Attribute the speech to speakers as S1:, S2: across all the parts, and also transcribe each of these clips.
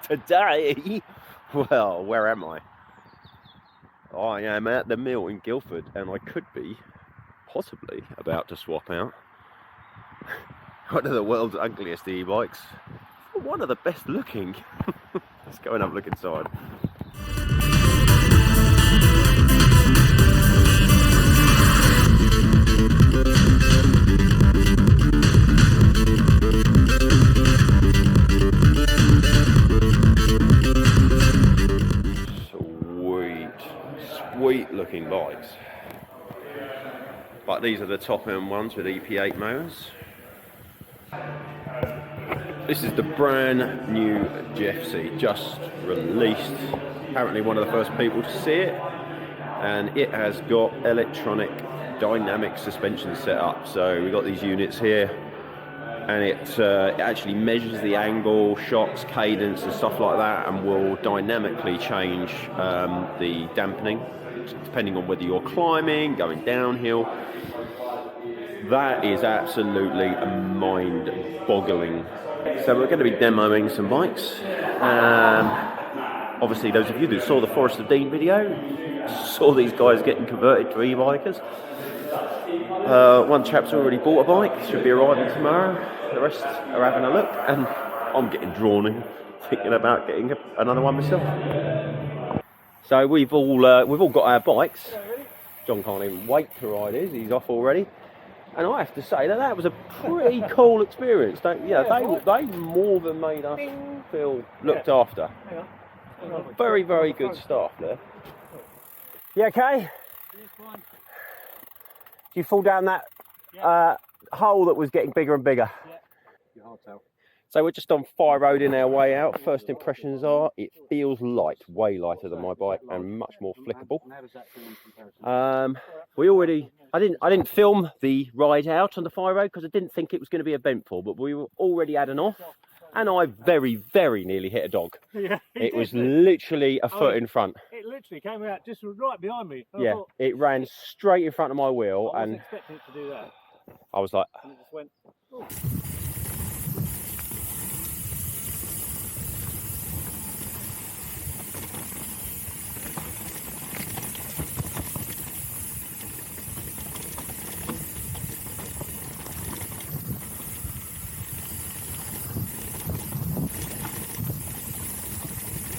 S1: Today, well, where am I? I am at the mill in Guildford, and I could be possibly about to swap out one of the world's ugliest e-bikes for one of the best looking. Let's go and have a look inside. Sweet looking bikes, but these are the top end ones with EP8 motors. This is the brand new GFC, just released. Apparently one of the first people to see it, and it has got electronic dynamic suspension set up. So we've got these units here, and it actually measures the angle, shocks, cadence and stuff like that, and will dynamically change the dampening depending on whether you're climbing, going downhill. That is absolutely mind-boggling. So we're going to be demoing some bikes. Obviously those of you that saw the Forest of Dean video saw these guys getting converted to e-bikers. One chap's already bought a bike, should be arriving tomorrow. The rest are having a look, and I'm getting drawn in, thinking about getting another one myself. So we've all got our bikes. John can't even wait to ride his. He's off already, and I have to say that was a pretty cool experience. They more than made us feel looked after. Very, very good staff there. You okay? Do you fall down that hole that was getting bigger and bigger? Yeah, you can't tell. So we're just on Fire Road in our way out. First impressions are it feels light, way lighter than my bike, and much more flickable. I didn't film the ride out on the Fire Road because I didn't think it was going to be eventful, but we were already had an off, and I very, very nearly hit a dog. Yeah, it was literally a foot in front.
S2: It literally came out just right behind me.
S1: Yeah, it ran straight in front of my wheel,
S2: and I wasn't expecting it to do that.
S1: I was like,
S2: and it just went. Oh.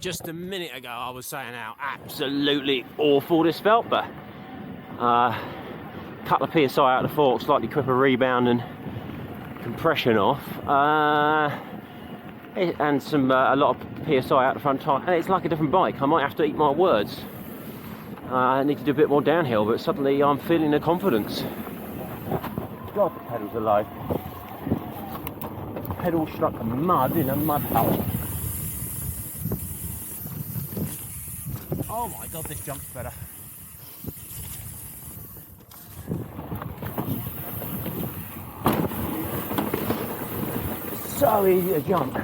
S1: just a minute ago I was saying how absolutely awful this felt, but couple of PSI out of the fork, slightly quicker rebound and compression off, and some a lot of PSI out the front tire, and it's like a different bike. I might have to eat my words. I need to do a bit more downhill, but suddenly I'm feeling the confidence. God, the pedals are low. Pedal struck mud in a mud hole. Oh my God, this jump's better. So easy to jump.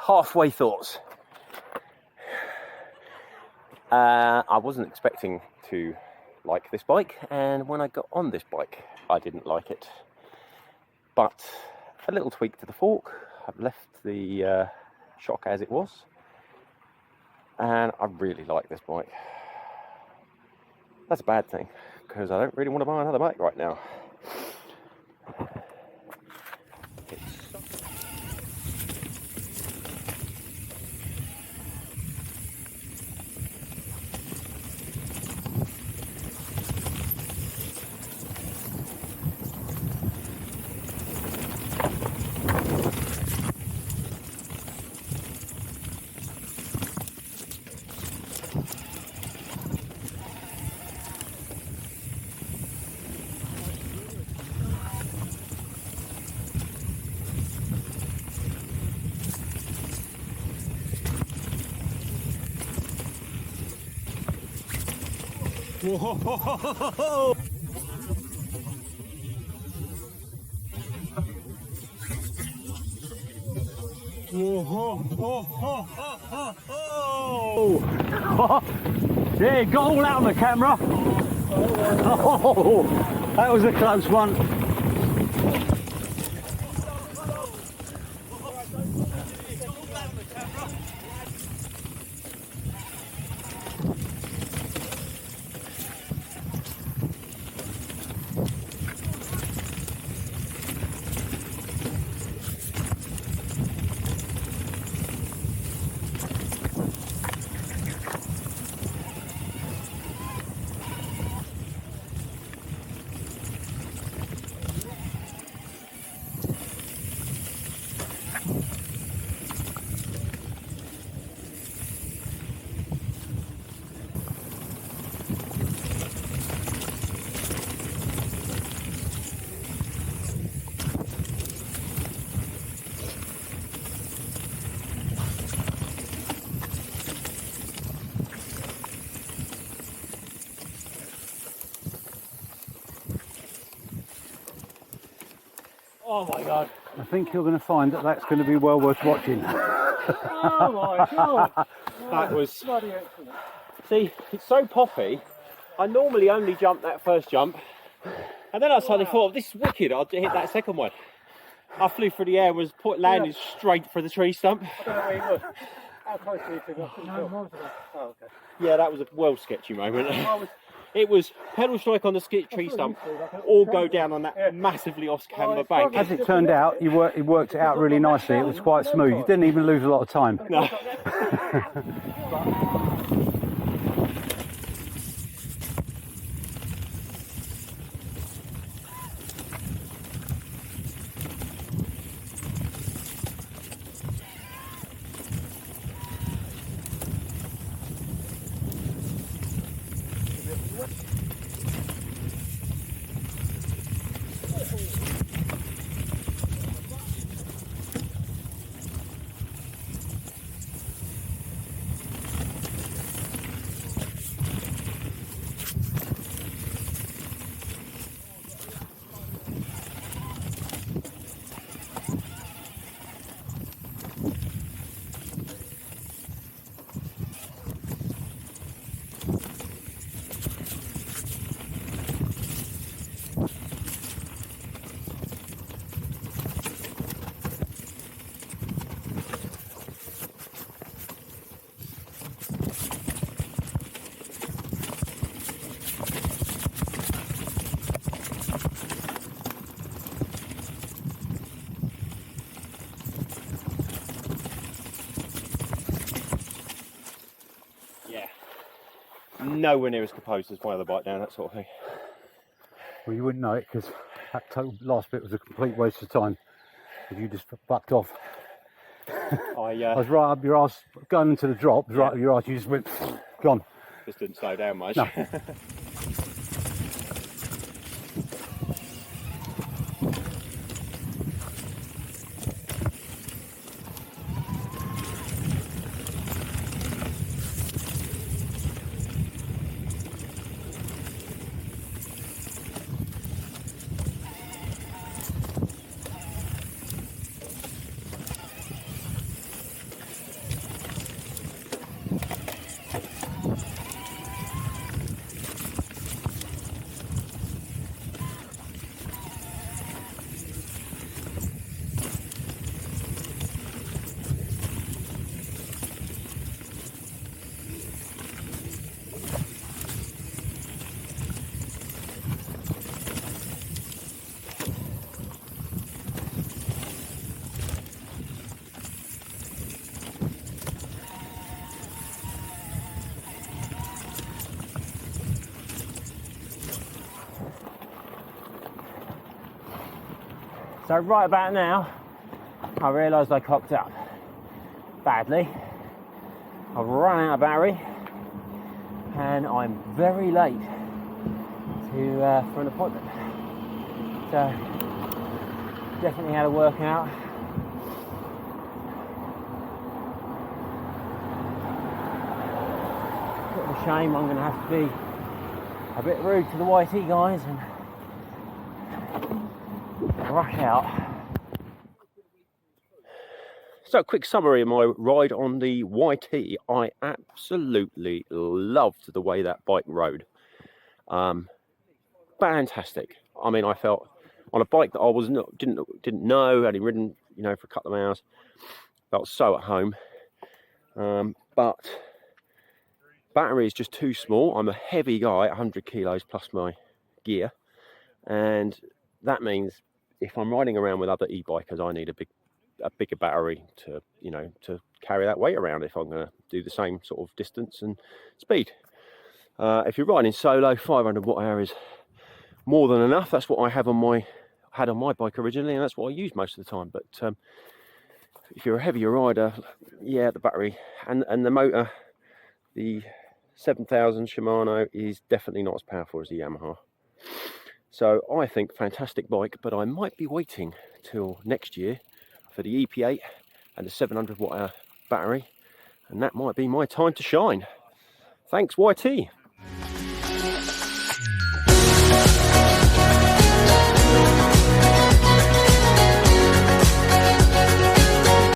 S1: Halfway thoughts. I wasn't expecting to like this bike, and when I got on this bike I didn't like it, but a little tweak to the fork, I've left the shock as it was, and I really like this bike. That's a bad thing, because I don't really want to buy another bike right now.
S2: Whoa. Yeah, got all out on the camera. Oh, that was a close one. Oh my God.
S3: I think you're going to find that that's going to be well worth watching.
S2: Oh my God.
S1: That was...
S2: Bloody excellent.
S1: See, it's so poppy. I normally only jump that first jump, and then I suddenly thought, this is wicked, I'll hit that second one. I flew through the air, landed straight for the tree stump.
S2: I don't know where he was. How close were you to the Oh, okay.
S1: Yeah, that was a well sketchy moment. It was pedal strike on the tree stump, or go down on that massively off-camber bank.
S3: As it turned out, it worked it out really nicely. It was quite smooth. You didn't even lose a lot of time.
S1: No. Nowhere near as composed as my other bike down, that sort of thing.
S3: Well, you wouldn't know it because that last bit was a complete waste of time. If you just bucked off. I was right up your arse, going into the drop, right up your arse, you just went, gone.
S1: Just didn't slow down much.
S3: No.
S1: So right about now, I realised I cocked up badly. I've run out of battery, and I'm very late for an appointment. So definitely had a workout. Bit of a shame. I'm going to have to be a bit rude to the YT guys and rush out. So, a quick summary of my ride on the YT. I absolutely loved the way that bike rode. Fantastic. I mean, I felt on a bike that I didn't know, hadn't ridden, you know, for a couple of hours. Felt so at home. But battery is just too small. I'm a heavy guy, 100 kilos plus my gear, and that means if I'm riding around with other e-bikers, I need a bigger battery to, you know, to carry that weight around if I'm going to do the same sort of distance and speed. If you're riding solo, 500 watt hour is more than enough. That's what I had on my bike originally, and that's what I use most of the time. But if you're a heavier rider, yeah, the battery and the motor, the 7000 Shimano is definitely not as powerful as the Yamaha. So I think fantastic bike, but I might be waiting till next year for the EP8 and the 700 watt hour battery, and that might be my time to shine. Thanks, YT.